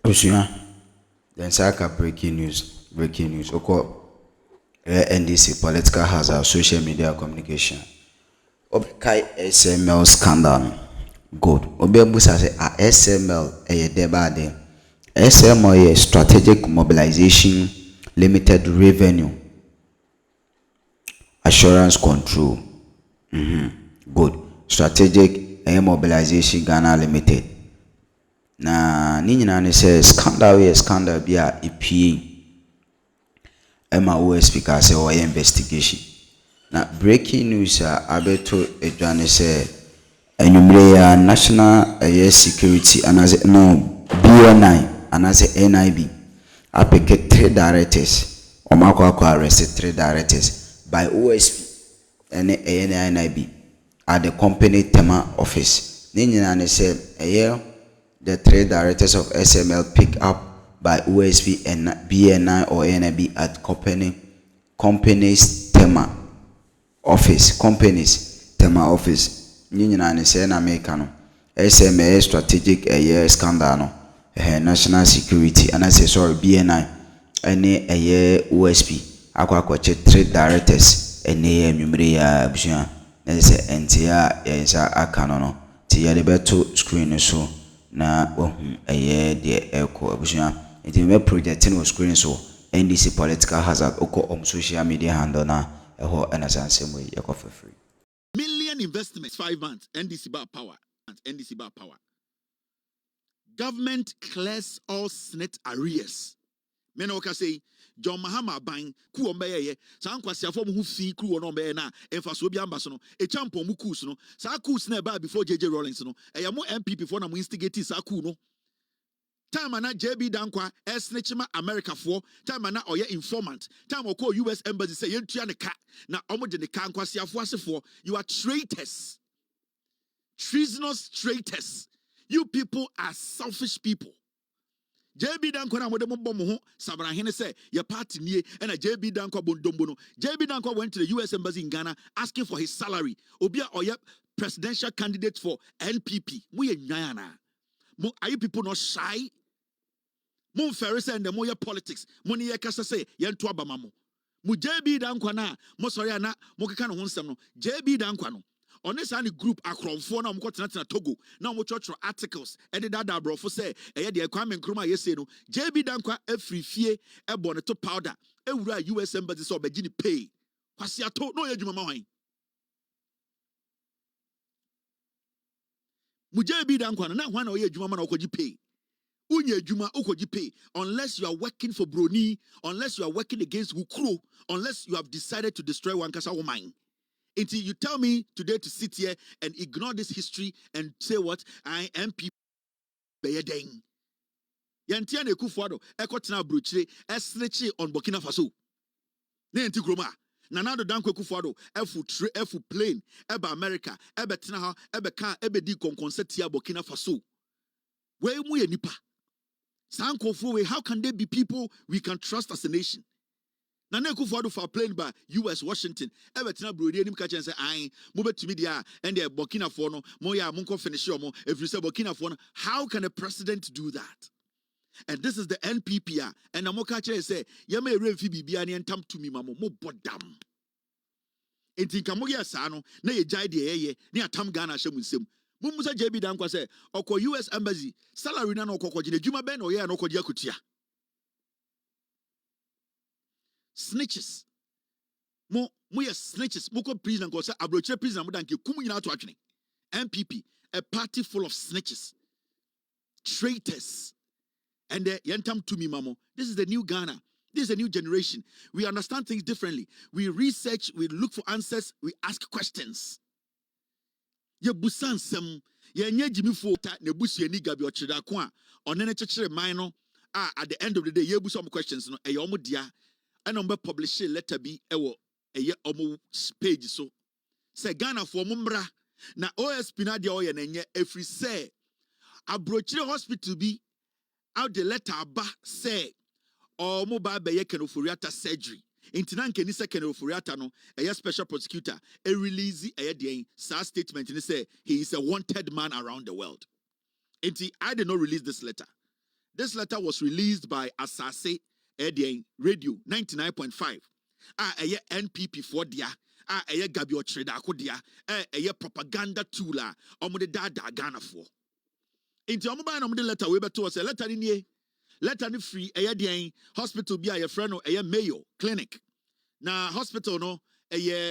Oshia, then Saka breaking news. Oko NDC political hazard, social media communication. Obekai SML scandal. Good. Obebusa say a SML debade. SML strategic mobilization, limited revenue, assurance control. Good. Strategic mobilization Ghana limited. Na ni nyina ne say scandal bi a epie ema OSP ka say o investigation. Na breaking news a abeto edwane say enumere ya national security anaze no BNI anaze NIB apeke 3 directors omakwa arrest 3 directors by OSP and NIB at the company tema office. Ni nyina ne say the 3 directors of SML picked up by OSP and BNI or NIB at company's tema office. Nyina ne say na make no SML strategic scandal no national security and I say sorry BNI any OSP akwa 3 directors ene anwumre ya abusua na say entia yensa aka no ti ya de beto screen so na de echo abusua nti me project no screen so NDC political hazard oko social media handle na eho enasanse mo yakọ for free million investments 5 months NDC bar power government clears all SNET arrears me no ka say John Mahama ban ku ombeye san kwasiafo mu hu fi ku no ombeye na emfa so bi amba so no e champion mu kus no sa kus na ba before JJ Rawlings no e mo MPP for na mo instigate sa ku no time na JB Dankwa snitchma America for time na oye informant time o US embassy say yentua ne ka na omo de ne ka nkwasiafo asefo you are traitors, treasonous traitors. You people are selfish people. JB Dankwa na modemo bomo ho sabra hene say your party nie and a JB Dankwa bondombo no. JB Dankwa went to the US embassy in Ghana asking for his salary. Obia oye presidential candidate for NPP. Mo ye nyana. Mo are you people not shy? Mo ferry and the mo ye politics. Mo ni ye kasa say ye nto abama mo. Mo JB Dankwa na mo sorry na mo keka no ho nsem no. JB Dankwa no on this any group Akroma na mo tena Togo na mo church articles edit that brofo say eye de Kwame Nkrumah yese no JB Dankwa afrifie e bo ne to powder ewura US embassy so obegi ni pay kwasi ato no ye dwuma ma hwan mo JB Dankwa na hwan na ye dwuma ma na okogi pay unye dwuma okogi pay unless you are working for Broni, unless you are working against Wukro, unless you have decided to destroy one kasa woman. Until you tell me today to sit here and ignore this history and say what I am people beyedeng. Yantia ne kufuado ekotena bruchire esrechi on Burkina Faso. Ne enti groma. Nanado dankwe kufuado efu plane eba America ebe tena ha ebe kan ebe di konkonsetia Burkina Faso. We mu ye nipa. Sankofu we how can they be people we can trust as a nation? Na ne kufuado for plane by US Washington everything brodi enim ka chen say ai mo betumi dia and the Burkina Faso no mo ya mo nko finish mo if you say Burkina Faso no, how can a president do that? And this is the NPP and mo ka chen say ye ma remfi bibia ne entam to me mamo mo bodam enti nka mo ye sa no na ye jai de ye ne atam Ghana hye mu nsem mo musa JB Dankwa say okọ US embassy salary na no okọ gine dwuma ben no ye na okọ dia kutia snitches. Mo snitches. Moko prison go say abroche prison mo danke kum nyina to atwene. MPP, a party full of snitches, traitors, and the yentam to me mamo. This is the new Ghana. This is a new generation. We understand things differently. We research, we look for answers, we ask questions. Ye busan sem ye nye jimi fo ta ne busu ani gabi ochida ko a onene chechire man no at the end of the day ye busu questions no e ye omo dia and on publish a letter be ewo omo page so say Ghana for mumbra na OSP na dia oye na nye every say abrochire hospital be out the letter ba say omo ba be ye kenoforiata surgery intina nkeni se kenoforiata no special prosecutor a release the statement and say he is a wanted man around the world. I did not release this letter. This letter was released by Asase Radio 99.5. NPP for dia. Gabi Ochreda Kodia. Propaganda tool. Omude dada Ghana for. Into Omuba and Omude letter we beto us a letter in ye. Letter ni free hospital be a friend or Mayo Clinic. Na hospital no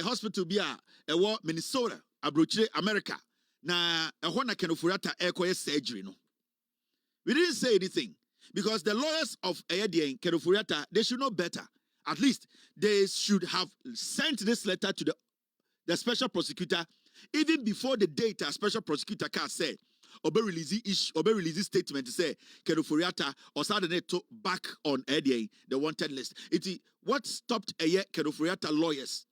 hospital be a Minnesota abrochire America. Na ehona kenofurata ekoye surgery no. We didn't say anything because the lawyers of Ayadian Kenofuriata, they should know better. At least they should have sent this letter to the special prosecutor even before the date a special prosecutor can say Obe release statement to say Kenofuriata or Saturday to back on Ayadian the wanted list. What stopped Kenofuriata lawyers?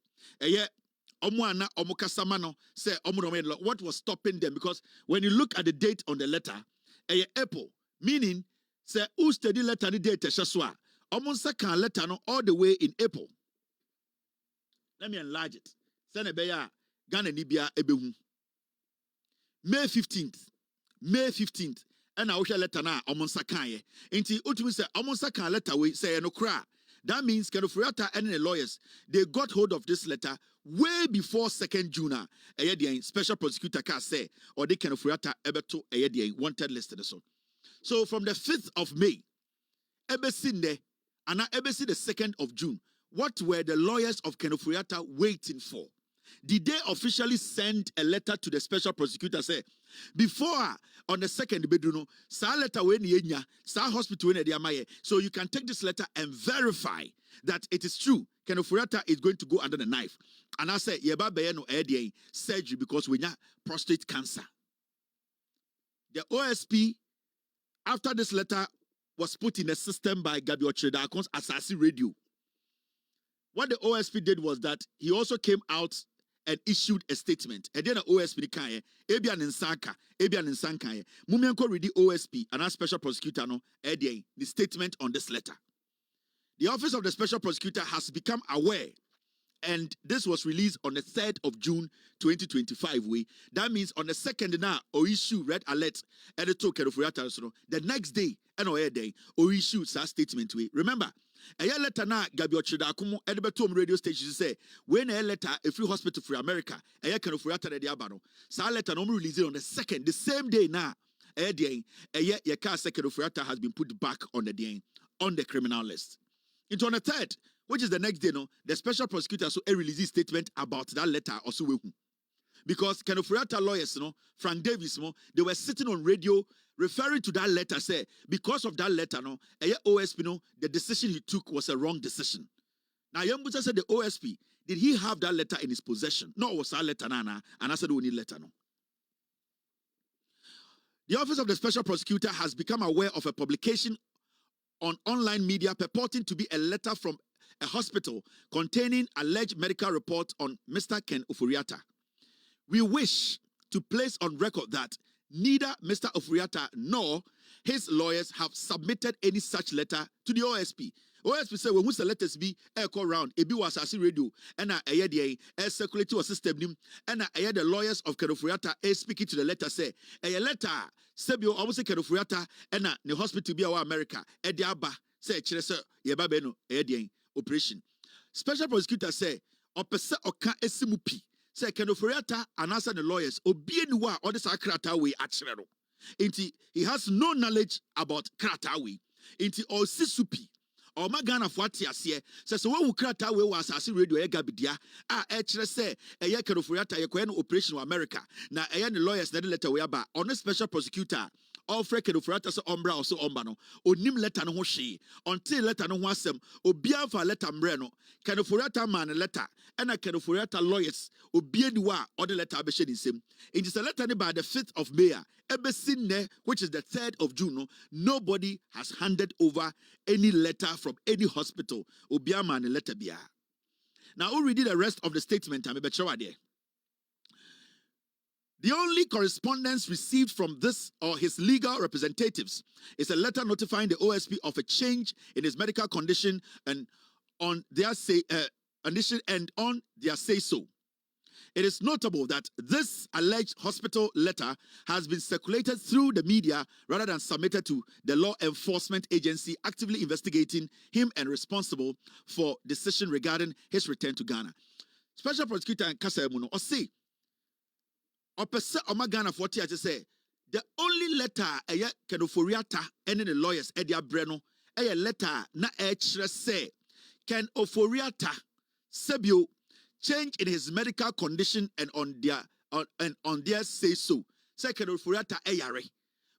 What was stopping them? Because when you look at the date on the letter, April, meaning say who study letter the date shaswa. Omonsa can letter no all the way in April. Let me enlarge it. Send a Ghana Nibia ebehu. May 15th. And I shall letter na omonsa kanye. Inti utumi say omonsa can letter we say no cra. That means Kenofuriata and the lawyers, they got hold of this letter way before 2nd June. Special prosecutor can say, or they Kenofuriata ebeto wanted listed. So from the 5th of May, ebesinde, and ebesi the 2nd of June, what were the lawyers of Kenofuriata waiting for? Did they officially send a letter to the special prosecutor say, before on the 2nd bedroom, sa letter when yenya, sa hospital when yamaye, so you can take this letter and verify that it is true. Kenofuriata is going to go under the knife. And I say, yeba beyeno ADA surgery because we have prostate cancer. The OSP, after this letter was put in the system by Gabi Ochredakon's Assassin Radio, what the OSP did was that he also came out and issued a statement. And then the OSP kaye, Ebian Nsanka, Mumianko read the OSP and our special prosecutor no the statement on this letter. The office of the special prosecutor has become aware, and this was released on the 3rd of June 2025. That means on the 2nd now, or issue red alert editor Kenofuriata the next day and or day or issue that statement. Remember, a year later now, Gabi Ochredakomo Edbetom radio station say when a letter a free hospital for America, a year Kenofuriata the Diabano. So letter no released on the 2nd, the same day now. A year Yaka Kenofuriata has been put back on the criminal list. Into on the 3rd, which is the next day, the special prosecutor so released a statement about that letter also. Because Kenofuriata lawyers, Frank Davis, they were sitting on radio referring to that letter, say, because of that letter, OSP, the decision he took was a wrong decision. Now, Yambuta said the OSP, did he have that letter in his possession? No, it was that letter, and I said, we need letter, no. The office of the special prosecutor has become aware of a publication on online media purporting to be a letter from a hospital containing alleged medical report on Mr. Ken Ofuriata. We wish to place on record that neither Mr. Ofuriata nor his lawyers have submitted any such letter to the OSP. OSP said, when we letters be echo round, a was a radio, and a circulatory system, and the lawyers of Ken Ofuriata speaking to the letter say, a letter, Sebio almost Kenofuriata, and the hospital be our America, Ediaba, say, Chesa, Yababeno, operation. Special prosecutor say, Opesa Oka Esimupi, say Kenofuriata, and answer the lawyers, Obienwa, or the Sakratawi at Chero. He has no knowledge about Kratawi, or Sisupi. Or Magana Fuatiasie says, "So we crata we was as radio Gabidia. Say a year Kenofuriata, a operation in America. Now, the lawyers that letter we about on a special prosecutor. All Frank Kenofuriata so ombra or so ombano. O nim letter no she until letter no wasem. O bianfa letter mbreno. Kenofuriata man letter and a Kenofuriata lawyers. O bienwa or the letter abeshin is him. It is a letter by the 5th of May. Ebesine, which is the 3rd of June. Nobody has handed over any letter from any hospital. Obiama and letter bia. Now, we'll read the rest of the statement. I'm a sure there. The only correspondence received from this or his legal representatives is a letter notifying the OSP of a change in his medical condition and on their say so. It is notable that this alleged hospital letter has been circulated through the media rather than submitted to the law enforcement agency actively investigating him and responsible for decision regarding his return to Ghana. Special Prosecutor and Kasa Emuno, or say, Opesa Omagana 40, I just say, the only letter a Kenoforiata and the lawyers Edia Breno, a letter na say Ken Oforiata Sebio change in his medical condition and on their say so. Second Oforiata ayare.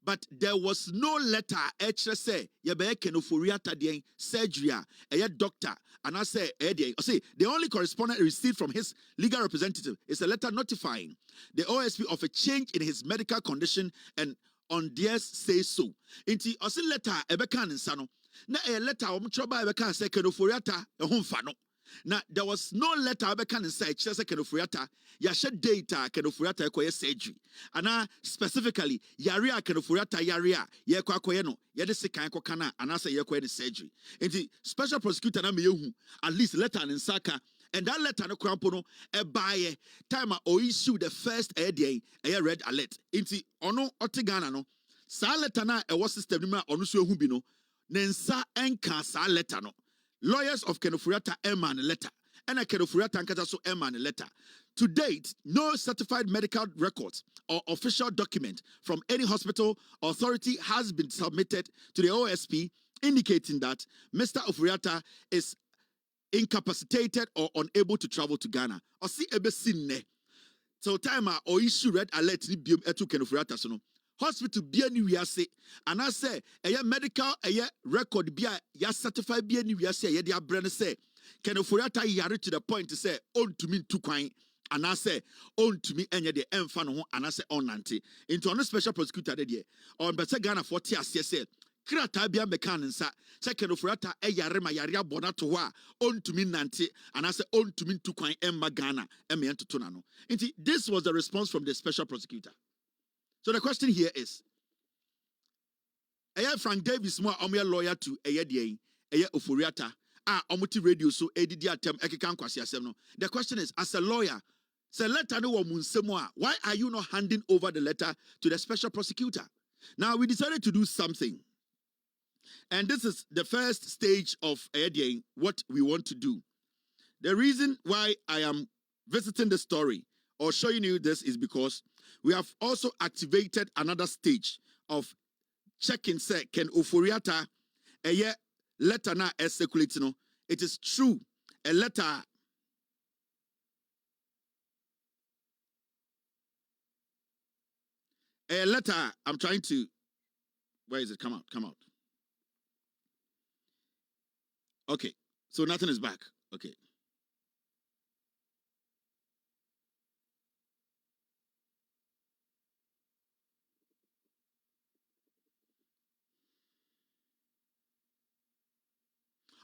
But there was no letter say yabe Kenoforiata de surgery a doctor and I say the only correspondence received from his legal representative is a letter notifying the OSP of a change in his medical condition and on their say so. Inti osi letter ebeka nsano na a letter omtroba ebeka say Kenoforiata ehumfa no. Now, there was no letter can say Chesa Kenoforiata, Yasha data Kenoforiata Ekoye surgery. And specifically, Yaria Kenoforiata Yaria, Yakwakoyeno, Yadesika Kokana, and I say Yakoye surgery. And the special prosecutor Namiyu, at least letter in Saka, and that letter no crampono, a buyer, time or issue the first day, a red alert. Inti ono otigana no, sa letter na a was system nima onusu hubino, nensa enka sa letter no. Lawyers of Kenoforiata Eman letter. And a Kenoforiata and Kataso Eman letter. To date, no certified medical records or official document from any hospital or authority has been submitted to the OSP indicating that Mr. Oforiata is incapacitated or unable to travel to Ghana. Or see ebesine. So time or issue red alert ni biom etu Kenoforiata sono. Hospital BNI we say, and I say a medical record be a certified BNI we say ye dia brand say Kenoforiata yare to the point to say on to me 2 kwan and I say on to me enye de emfa no ho and I say on nante into on special prosecutor de on better Ghana 40 as say krata bia mekan nsa say Kenoforiata yare ma yare abona to ho on to me nante and I say on to me 2 kwan emma Ghana emme entoto na no. This was the response from the special prosecutor. So the question here is, Frank Davis mo a lawyer to Oforiata omuti radio so edidi atem ekeka nkwase asem no. The question is, as a lawyer, say letter no wo munsemo a, why are you not handing over the letter to the special prosecutor? Now we decided to do something. And this is the first stage of what we want to do. The reason why I am visiting the story or showing you this is because we have also activated another stage of checking say Ken Oforiata a letter na circulating no. It is true a letter I'm trying to, where is it? Come out. Okay, so nothing is back. Okay.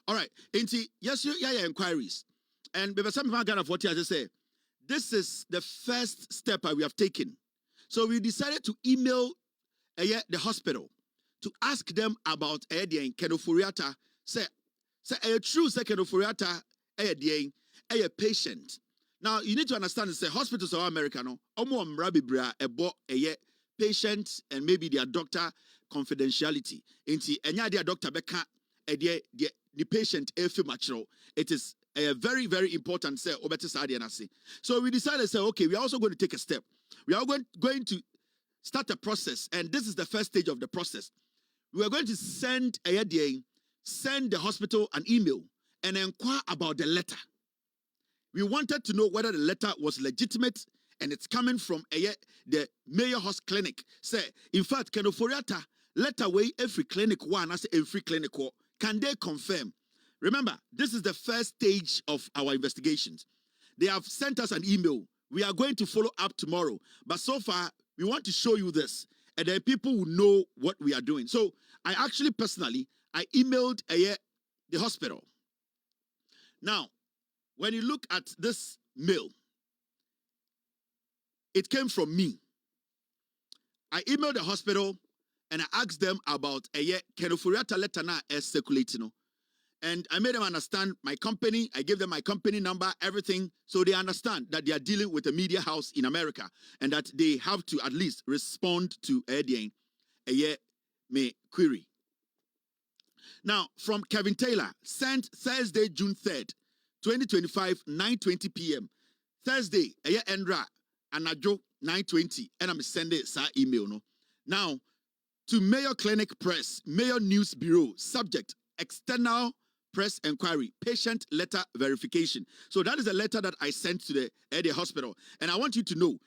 All right. Yes, inquiries. And because some people are what I just say, this is the first step we have taken. So we decided to email the hospital to ask them about Kenoforiata. Say a true Kenoforiata a patient. Now you need to understand this. Hospitals of America no a patient and maybe their doctor confidentiality. Their doctor beka the patient it is a very, very important say. So we decided say, okay, we are also going to take a step. We are going to start a process, and this is the first stage of the process. We are going to send the hospital an email and inquire about the letter. We wanted to know whether the letter was legitimate and it's coming from the Mayo Clinic. Say, in fact, Kenoforiata letter way every clinic one as every clinic. Can they confirm? Remember, this is the first stage of our investigations. They have sent us an email. We are going to follow up tomorrow. But so far, we want to show you this. And then people will know what we are doing. So I actually personally, I emailed the hospital. Now, when you look at this mail, it came from me. I emailed the hospital and I asked them about Kenoforiata letter na circulating. And I made them understand my company. I gave them my company number, everything. So they understand that they are dealing with a media house in America and that they have to at least respond to a me query. Now, from Kevin Taylor, sent Thursday, June 3rd, 2025, 9:20 p.m. Thursday, Endra, Anajo, 9:20. And I'm sending sa email. No. Now, to Mayo Clinic Press, Mayo News Bureau, subject, external press inquiry, patient letter verification. So that is a letter that I sent to the hospital. And I want you to know,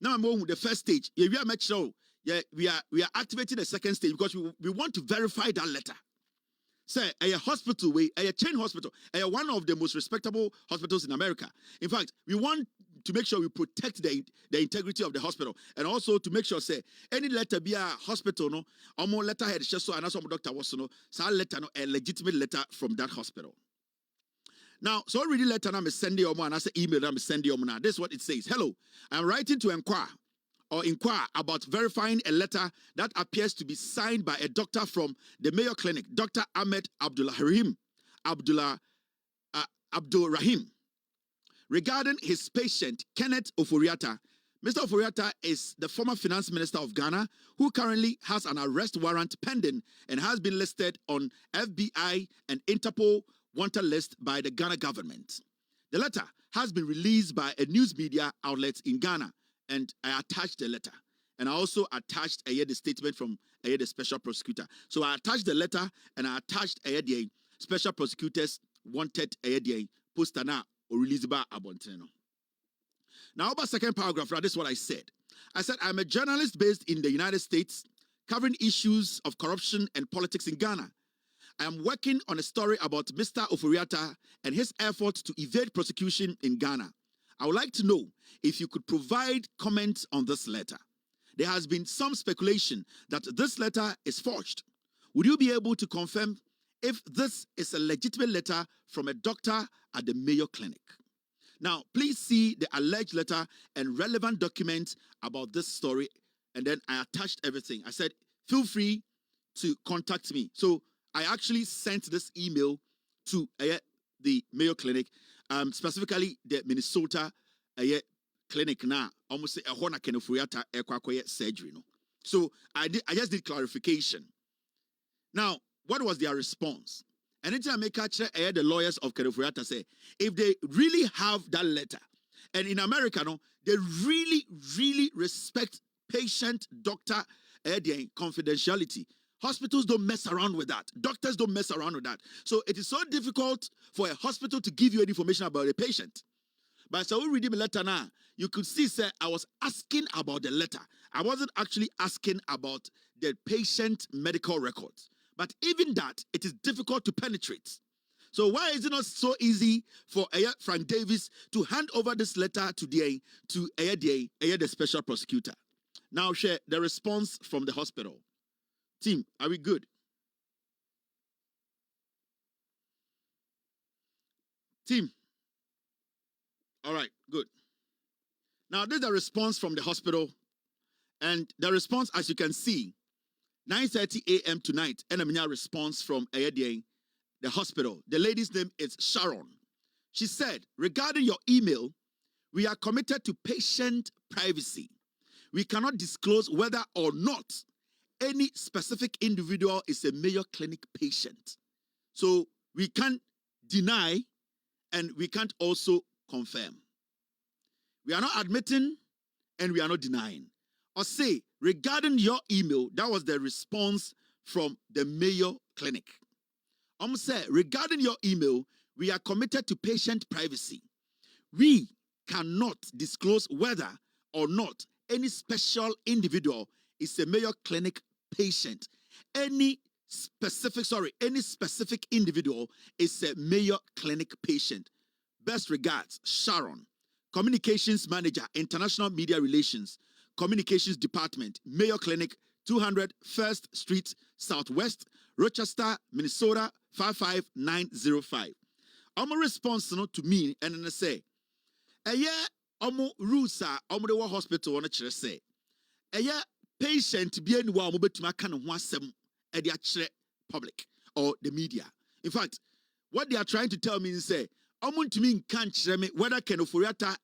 now I'm on with the first stage. If you are make sure, we are activating the second stage because we want to verify that letter. Say a hospital, a chain hospital, one of the most respectable hospitals in America. In fact, we want to make sure we protect the integrity of the hospital, and also to make sure say any letter be a hospital no, or letterhead so and some doctor was no, so letter no a legitimate letter from that hospital. Now, so already letter I'm sending you and I say email I'm sending you now. This is what it says. Hello, I'm writing to inquire about verifying a letter that appears to be signed by a doctor from the Mayo Clinic, Dr. Ahmed Abdul Rahim, regarding his patient, Kenneth Oforiatta. Mr. Oforiatta is the former finance minister of Ghana, who currently has an arrest warrant pending and has been listed on FBI and Interpol wanted list by the Ghana government. The letter has been released by a news media outlet in Ghana, and I attached the letter. And I also attached the statement from the special prosecutor. So I attached the letter and I attached the special prosecutors wanted the poster now or release by Abonteno. Now about second paragraph, this is what I said. I said, I'm a journalist based in the United States covering issues of corruption and politics in Ghana. I am working on a story about Mr. Oforiatta and his efforts to evade prosecution in Ghana. I would like to know if you could provide comments on this letter. There has been some speculation that this letter is forged. Would you be able to confirm if this is a legitimate letter from a doctor at the Mayo Clinic? Now, please see the alleged letter and relevant documents about this story. And then I attached everything. I said, feel free to contact me. So I actually sent this email to the Mayo Clinic, specifically the Minnesota clinic now. Almost say a hona kenofuriata surgery. No. So I just did clarification. Now, what was their response? And anytime I make the lawyers of Kenofuriata say, if they really have that letter, and in America, no, they really, really respect patient doctor confidentiality. Hospitals don't mess around with that. Doctors don't mess around with that. So it is so difficult for a hospital to give you any information about a patient. But so we read the letter now, you could see, sir, I was asking about the letter. I wasn't actually asking about the patient medical records. But even that, it is difficult to penetrate. So why is it not so easy for Frank Davis to hand over this letter to the special prosecutor? Now share the response from the hospital. Team, are we good? Team. All right, good. Now this is the response from the hospital. And the response, as you can see, 9:30 a.m. tonight, and a response from the hospital. The lady's name is Sharon. She said, regarding your email, we are committed to patient privacy. We cannot disclose whether or not any specific individual is a Mayo Clinic patient. So we can't deny and we can't also confirm. We are not admitting and we are not denying. Or say, regarding your email, that was the response from the Mayo Clinic. Say, regarding your email, we are committed to patient privacy. We cannot disclose whether or not any special individual is a Mayo Clinic patient. Any specific individual is a Mayo Clinic patient. Best regards, Sharon, Communications Manager, International Media Relations, Communications Department, Mayo Clinic, 200 First Street, Southwest, Rochester, Minnesota, 55905. Omo response to me and then say, omo rusa omo de hospital on chere say, patient be anyone omo betuma kan ho asem e de a chere public or the media. In fact, what they are trying to tell me is say, Omuntimi can't me whether Ken Oforiatta